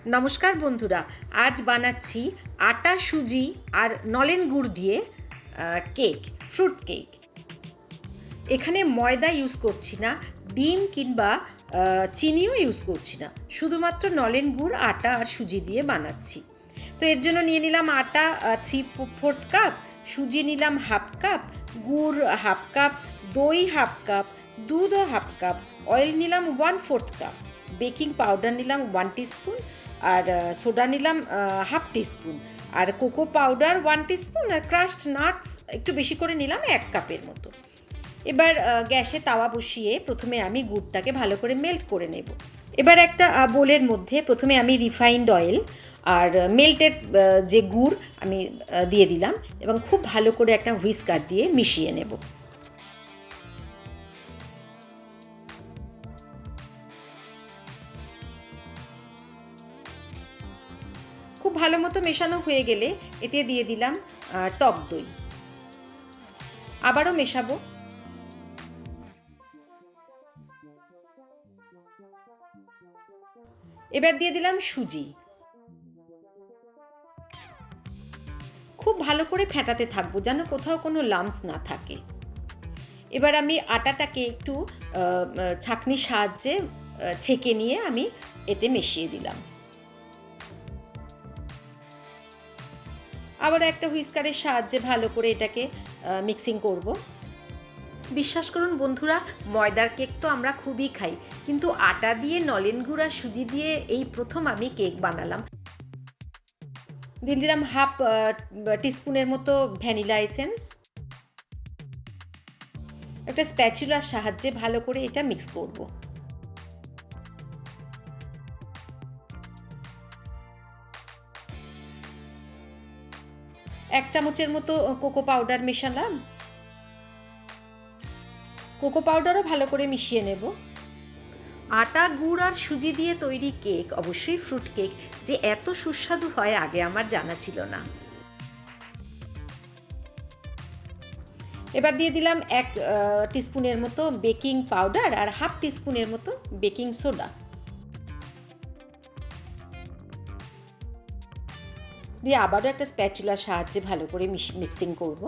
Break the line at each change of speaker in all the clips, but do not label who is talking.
নমস্কার বন্ধুরা, আজ বানাচ্ছি আটা, সুজি আর নলেন গুড় দিয়ে কেক, ফ্রুট কেক। এখানে ময়দা ইউজ করছি না, ডিম কিংবা চিনিও ইউজ করছি না, শুধুমাত্র নলেন গুড়, আটা আর সুজি দিয়ে বানাচ্ছি। তো এর জন্য নিয়ে নিলাম আটা 3/4 কাপ, সুজি নিলাম 1/2 কাপ, গুড় 1/2 কাপ, দই 1/2 কাপ, দুধও 1/2 কাপ, অয়েল নিলাম 1/4 কাপ, বেকিং পাউডার নিলাম 1 টিস্পুন, আর সোডা নিলাম 1/2 টিস্পুন, আর কোকো পাউডার 1 টিস্পুন, আর ক্রাশড নাটস একটু বেশি করে নিলাম 1 কাপের মতো। এবার গ্যাসে তাওয়া বসিয়ে প্রথমে আমি গুড়টাকে ভালো করে মেল্ট করে নেব। এবার একটা বোলের মধ্যে প্রথমে আমি রিফাইন্ড অয়েল আর মেল্টেড যে গুড় আমি দিয়ে দিলাম এবং খুব ভালো করে একটা হুইস্কার দিয়ে মিশিয়ে নেব। খুব ভালো মতো মেশানো হয়ে গেলে এতে দিয়ে দিলাম টক দই, আবারও মেশাবো। এবার দিয়ে দিলাম সুজি, খুব ভালো করে ফেটাতে থাকবো যেন কোথাও কোনো লাম্পস না থাকে। এবার আমি আটাটাকে একটু ছাঁকনির সাহায্যে ছেঁকে নিয়ে আমি এতে মিশিয়ে দিলাম। আবার একটা হুইস্কারের সাহায্যে ভালো করে এটাকে মিক্সিং করব। বিশ্বাস করুন বন্ধুরা, ময়দার কেক তো আমরা খুবই খাই, কিন্তু আটা দিয়ে নলেন গুড় আর সুজি দিয়ে এই প্রথম আমি কেক বানালাম। দিয়ে দিলাম 1/2 টিস্পুনের মতো ভ্যানিলা এসেন্স। একটা স্প্যাচুলার সাহায্যে ভালো করে এটা মিক্স করব। 1 চামচের মতো কোকো পাউডার মেশালাম। কোকো পাউডারও ভালো করে মিশিয়ে নেব। আটা, গুড় আর সুজি দিয়ে তৈরি কেক, অবশ্যই ফ্রুট কেক, যে এত সুস্বাদু হয় আগে আমার জানা ছিল না। এবার দিয়ে দিলাম 1 টিস্পুনের মতো বেকিং পাউডার আর 1/2 টিস্পুনের মতো বেকিং সোডা। দিয়ে আবারও একটা স্প্যাচুলার সাহায্যে ভালো করে মিক্সিং করব।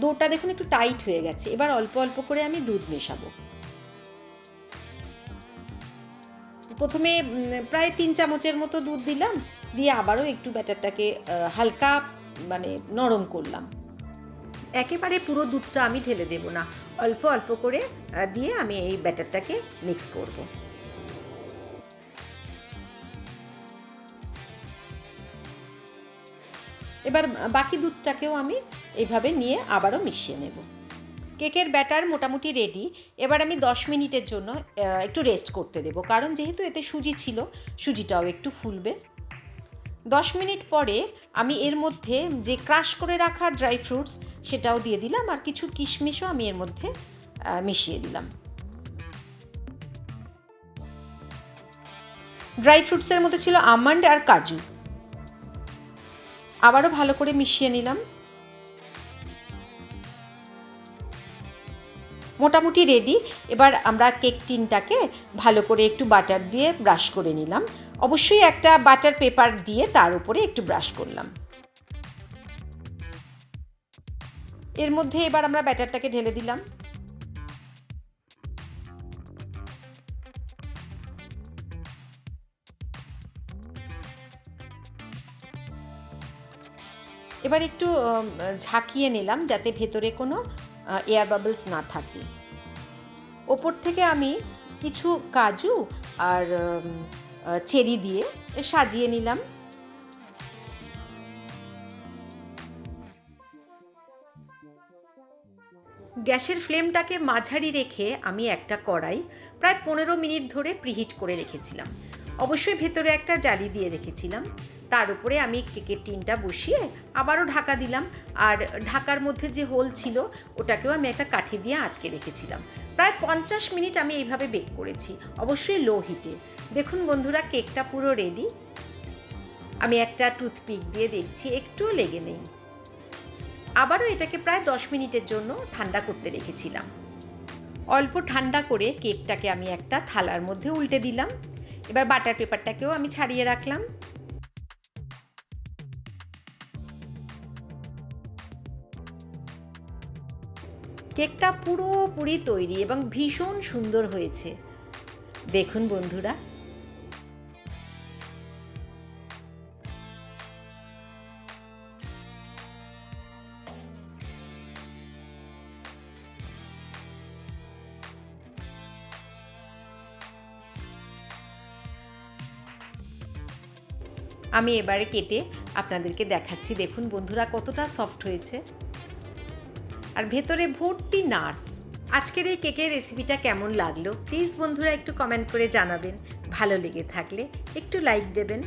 ডোটা দেখুন একটু টাইট হয়ে গেছে। এবার অল্প অল্প করে আমি দুধ মেশাবো। প্রথমে প্রায় 3 চামচের মতো দুধ দিলাম, দিয়ে আবারও একটু ব্যাটারটাকে হালকা নরম করলাম। একেবারে পুরো দুধটা আমি ঢেলে দেব না, অল্প অল্প করে দিয়ে আমি এই ব্যাটারটাকে মিক্স করব। এবার বাকি দুধটাকেও আমি এইভাবে নিয়ে আবারও মিশিয়ে নেব। কেকের ব্যাটার মোটামুটি রেডি। এবার আমি 10 মিনিটের জন্য একটু রেস্ট করতে দেব, কারণ যেহেতু এতে সুজি ছিল, সুজিটাও একটু ফুলবে। 10 মিনিট পরে আমি এর মধ্যে যে ক্রাশ করে রাখা ড্রাই ফ্রুটস সেটাও দিয়ে দিলাম, আর কিছু কিশমিশও আমি এর মধ্যে মিশিয়ে দিলাম। ড্রাই ফ্রুটসের মধ্যে ছিল আমন্ড আর কাজু। আবারও ভালো করে মিশিয়ে নিলাম। মোটামুটি রেডি। এবার আমরা কেক টিনটাকে ভালো করে একটু বাটার দিয়ে ব্রাশ করে নিলাম। অবশ্যই একটা বাটার পেপার দিয়ে তার উপরে একটু ব্রাশ করলাম। এর মধ্যে এবার আমরা ব্যাটারটাকে ঢেলে দিলাম। এবার একটু ঝাঁকিয়ে নিলাম যাতে ভেতরে কোনো এয়ার বাবলস না থাকে। ওপর থেকে আমি কিছু কাজু আর চেরি দিয়ে সাজিয়ে নিলাম। গ্যাসের ফ্লেমটাকে মাঝারি রেখে আমি একটা কড়াই প্রায় 15 মিনিট ধরে প্রিহিট করে রেখেছিলাম। অবশ্যই ভেতরে একটা জালি দিয়ে রেখেছিলাম। তার উপরে আমি কেকের টিনটা বসিয়ে আবারও ঢাকা দিলাম, আর ঢাকার মধ্যে যে হোল ছিল ওটাকেও আমি একটা কাঠি দিয়ে আটকে রেখেছিলাম। প্রায় 50 মিনিট আমি এইভাবে বেক করেছি, অবশ্যই লো হিটে। দেখুন বন্ধুরা, কেকটা পুরো রেডি। আমি একটা টুথপিক দিয়ে দেখছি, একটুও লেগে নেই। আবারও এটাকে প্রায় 10 মিনিটের জন্য ঠান্ডা করতে রেখেছিলাম। অল্প ঠান্ডা করে কেকটাকে আমি একটা থালার মধ্যে উল্টে দিলাম। এবার বাটার পেপারটাকেও আমি ছাড়িয়ে রাখলাম। কেকটা পুরোপুরি তৈরি এবং ভীষণ সুন্দর হয়েছে। দেখুন বন্ধুরা, আমি এবারে কেটে আপনাদেরকে দেখাচ্ছি। দেখুন বন্ধুরা, কতটা সফট হয়েছে আর ভেতরে ভর্তি নাটস। আজকের এই কেকের রেসিপিটা কেমন লাগলো প্লিজ বন্ধুরা একটু কমেন্ট করে জানাবেন। ভালো লেগে থাকলে একটু লাইক দেবেন।